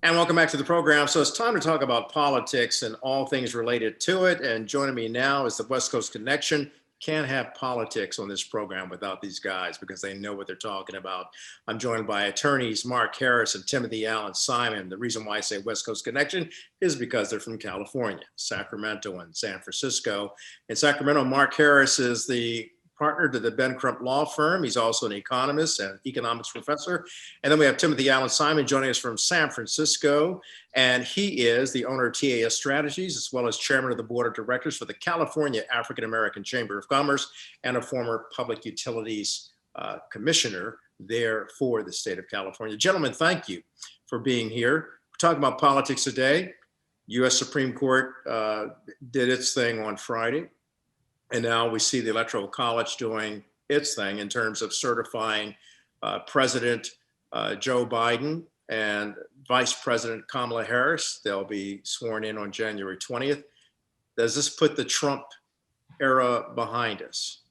And welcome back to the program. So it's time to talk about politics and all things related to it. And joining me now is the West Coast Connection. Can't have politics on this program without these guys because they know what they're talking about. I'm joined by attorneys Mark Harris and Timothy Allen Simon. The reason why I say West Coast Connection is because they're from California, Sacramento, and San Francisco. In Sacramento, Mark Harris is the partner to the Ben Crump Law Firm. He's also an economist and economics professor. And then we have Timothy Allen Simon joining us from San Francisco. And he is the owner of TAS Strategies, as well as chairman of the board of directors for the California African American Chamber of Commerce and a former public utilities commissioner there for the state of California. Gentlemen, thank you for being here. We're talking about politics today. U.S. Supreme Court did its thing on Friday. And now we see the Electoral College doing its thing in terms of certifying President Joe Biden and Vice President Kamala Harris. They'll be sworn in on January 20th. Does this put the Trump era behind us?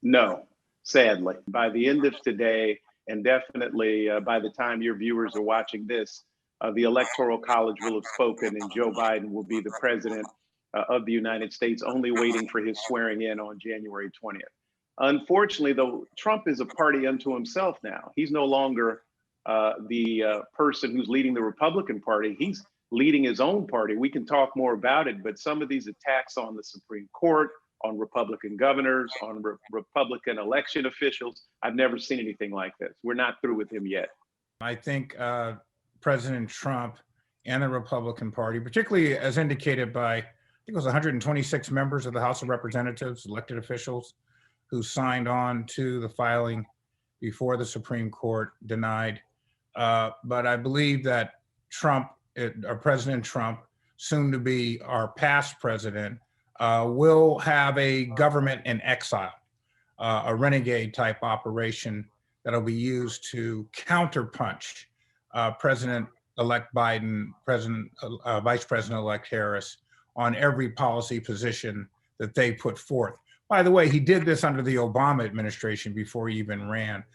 No, sadly. By the end of today, and definitely by the time your viewers are watching this, the Electoral College will have spoken and Joe Biden will be the president of the United States, only waiting for his swearing in on January 20th. Unfortunately, though, Trump is a party unto himself now. He's no longer the person who's leading the Republican Party. He's leading his own party. We can talk more about it, but some of these attacks on the Supreme Court, on Republican governors, on Republican election officials, I've never seen anything like this. We're not through with him yet. I think President Trump and the Republican Party, particularly as indicated by I think it was 126 members of the House of Representatives, elected officials, who signed on to the filing before the Supreme Court denied. But I believe that President Trump, soon to be our past president, will have a government in exile, a renegade type operation that'll be used to counterpunch President-elect Biden, Vice President-elect Harris, on every policy position that they put forth. By the way, he did this under the Obama administration before he even ran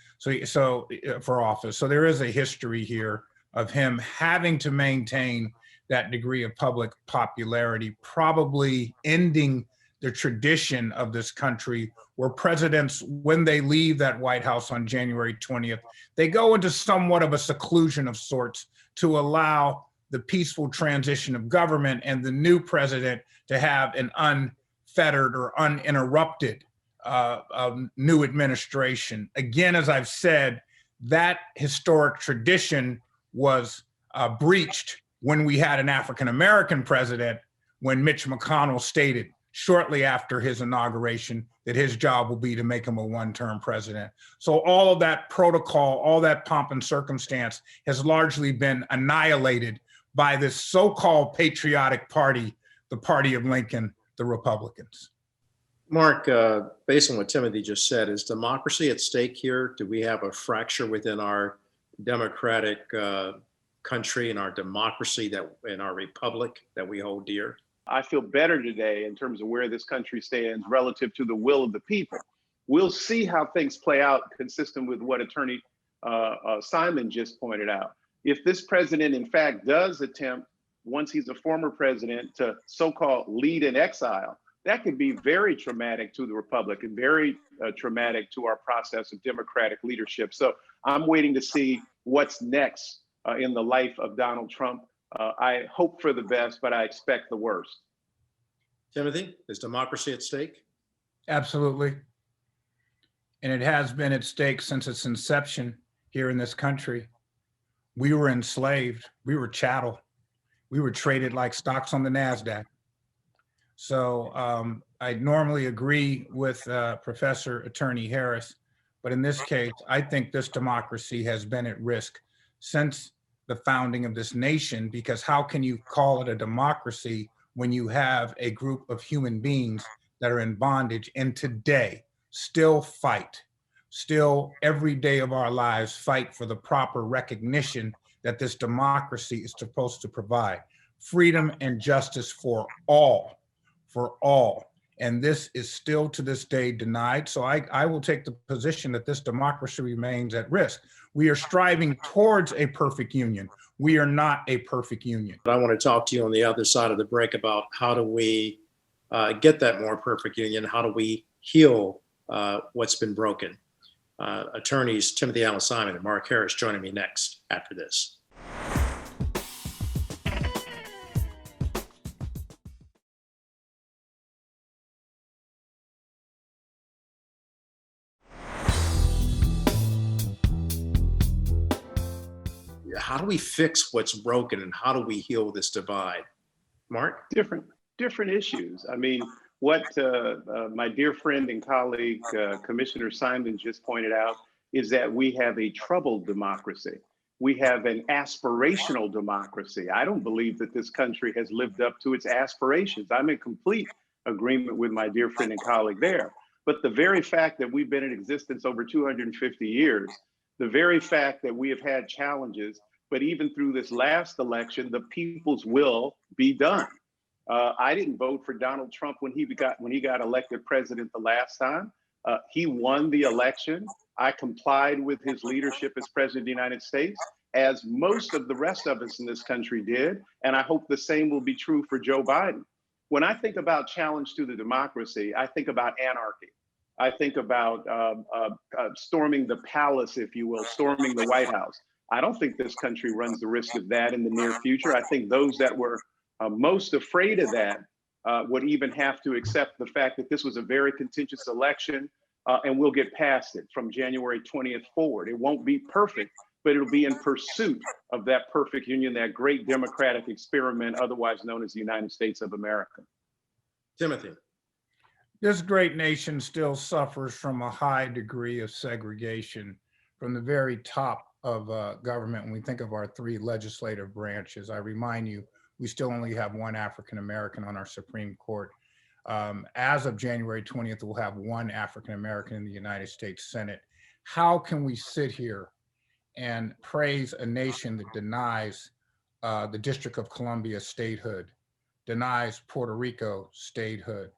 for office. So there is a history here of him having to maintain that degree of public popularity, probably ending the tradition of this country where presidents, when they leave that White House on January 20th, they go into somewhat of a seclusion of sorts to allow the peaceful transition of government and the new president to have an unfettered or uninterrupted new administration. Again, as I've said, that historic tradition was breached when we had an African-American president, when Mitch McConnell stated shortly after his inauguration that his job will be to make him a one-term president. So all of that protocol, all that pomp and circumstance has largely been annihilated by this so-called patriotic party, the party of Lincoln, the Republicans. Mark, based on what Timothy just said, is democracy at stake here? Do we have a fracture within our democratic country and our democracy in our republic that we hold dear? I feel better today in terms of where this country stands relative to the will of the people. We'll see how things play out consistent with what Attorney Simon just pointed out. If this president, in fact, does attempt, once he's a former president, to so-called lead in exile, that could be very traumatic to the republic and very traumatic to our process of democratic leadership. So I'm waiting to see what's next in the life of Donald Trump. I hope for the best, but I expect the worst. Timothy, is democracy at stake? Absolutely. And it has been at stake since its inception here in this country. We were enslaved. We were chattel. We were traded like stocks on the NASDAQ. So I normally agree with Professor Attorney Harris, but in this case, I think this democracy has been at risk since the founding of this nation, because how can you call it a democracy when you have a group of human beings that are in bondage and today still fight, still every day of our lives fight for the proper recognition that this democracy is supposed to provide? Freedom and justice for all, And this is still to this day denied. So I will take the position that this democracy remains at risk. We are striving towards a perfect union. We are not a perfect union. But I want to talk to you on the other side of the break about how do we get that more perfect union? How do we heal what's been broken? Attorneys Timothy Allen Simon and Mark Harris joining me next after this. How do we fix what's broken and how do we heal this divide? Mark? Different issues. I mean, what my dear friend and colleague, Commissioner Simon just pointed out is that we have a troubled democracy. We have an aspirational democracy. I don't believe that this country has lived up to its aspirations. I'm in complete agreement with my dear friend and colleague there. But the very fact that we've been in existence over 250 years, the very fact that we have had challenges, but even through this last election, the people's will be done. I didn't vote for Donald Trump when he got elected president the last time. He won the election. I complied with his leadership as president of the United States, as most of the rest of us in this country did. And I hope the same will be true for Joe Biden. When I think about challenge to the democracy, I think about anarchy. I think about storming the palace, if you will, storming the White House. I don't think this country runs the risk of that in the near future. I think those that were most afraid of that would even have to accept the fact that this was a very contentious election and we'll get past it from January 20th forward. It won't be perfect, but it'll be in pursuit of that perfect union, that great democratic experiment, otherwise known as the United States of America. Timothy. This great nation still suffers from a high degree of segregation from the very top of government. When we think of our three legislative branches, I remind you, we still only have one African American on our Supreme Court. As of January 20th, we'll have one African American in the United States Senate. How can we sit here and praise a nation that denies the District of Columbia statehood, denies Puerto Rico statehood,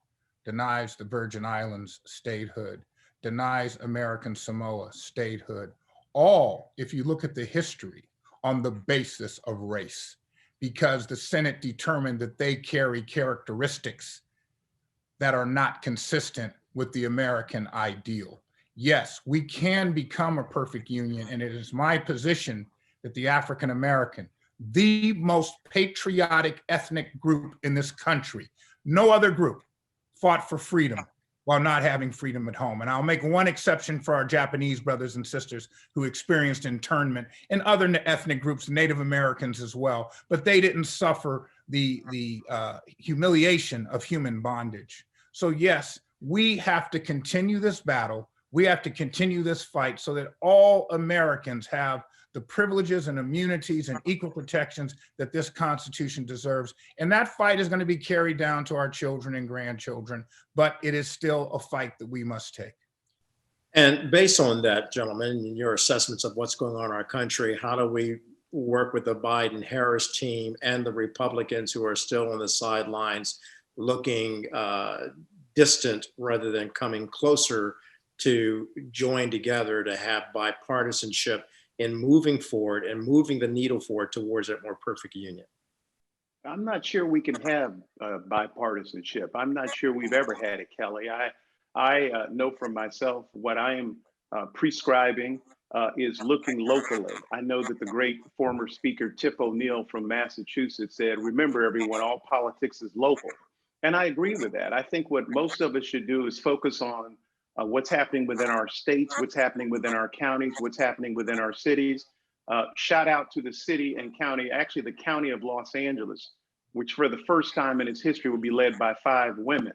denies the Virgin Islands statehood, denies American Samoa statehood, all, if you look at the history, on the basis of race, because the Senate determined that they carry characteristics that are not consistent with the American ideal. Yes, we can become a perfect union, and it is my position that the African American, the most patriotic ethnic group in this country, no other group, fought for freedom while not having freedom at home. And I'll make one exception for our Japanese brothers and sisters who experienced internment, and other ethnic groups, Native Americans as well, but they didn't suffer the humiliation of human bondage. So yes, we have to continue this battle. We have to continue this fight so that all Americans have the privileges and immunities and equal protections that this Constitution deserves. And that fight is going to be carried down to our children and grandchildren, but it is still a fight that we must take. And based on that, gentlemen, and your assessments of what's going on in our country, how do we work with the Biden-Harris team and the Republicans who are still on the sidelines looking distant rather than coming closer to join together to have bipartisanship in moving forward and moving the needle forward towards that more perfect union? I'm not sure we can have bipartisanship. I'm not sure we've ever had it, Kelly. I know for myself what I am prescribing is looking locally. I know that the great former speaker Tip O'Neill from Massachusetts said, remember everyone, all politics is local. And I agree with that. I think what most of us should do is focus on what's happening within our states, what's happening within our counties, what's happening within our cities. Shout out to the city and county, actually the county of Los Angeles, which for the first time in its history will be led by 5 women.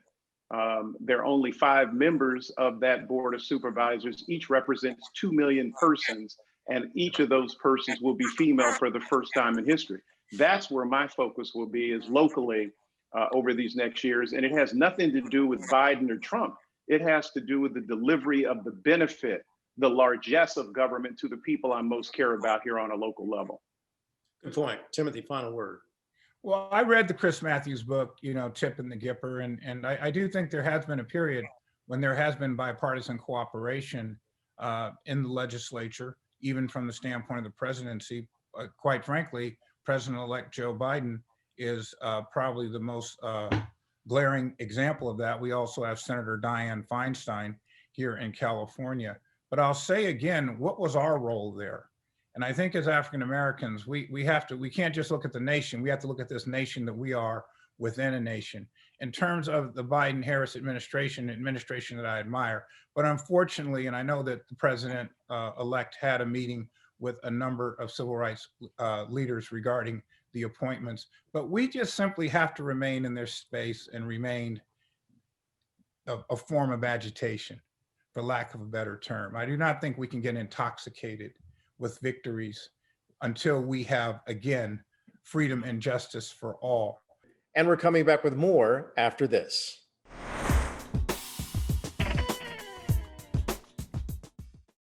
There are only 5 members of that board of supervisors. Each represents 2 million persons, and each of those persons will be female for the first time in history. That's where my focus will be, is locally over these next years. And it has nothing to do with Biden or Trump. It has to do with the delivery of the benefit, the largesse of government to the people I most care about here on a local level. Good point. Timothy, final word. Well, I read the Chris Matthews book, Tip and the Gipper, and I do think there has been a period when there has been bipartisan cooperation in the legislature, even from the standpoint of the presidency. Quite frankly, President-elect Joe Biden is probably the most glaring example of that. We also have Senator Dianne Feinstein here in California. But I'll say again, what was our role there? And I think as African Americans, we can't just look at the nation. We have to look at this nation that we are within a nation. In terms of the Biden-Harris administration that I admire, but unfortunately, and I know that the president-elect had a meeting with a number of civil rights leaders regarding the appointments, but we just simply have to remain in their space and remain a form of agitation, for lack of a better term. I do not think we can get intoxicated with victories until we have, again, freedom and justice for all. And we're coming back with more after this.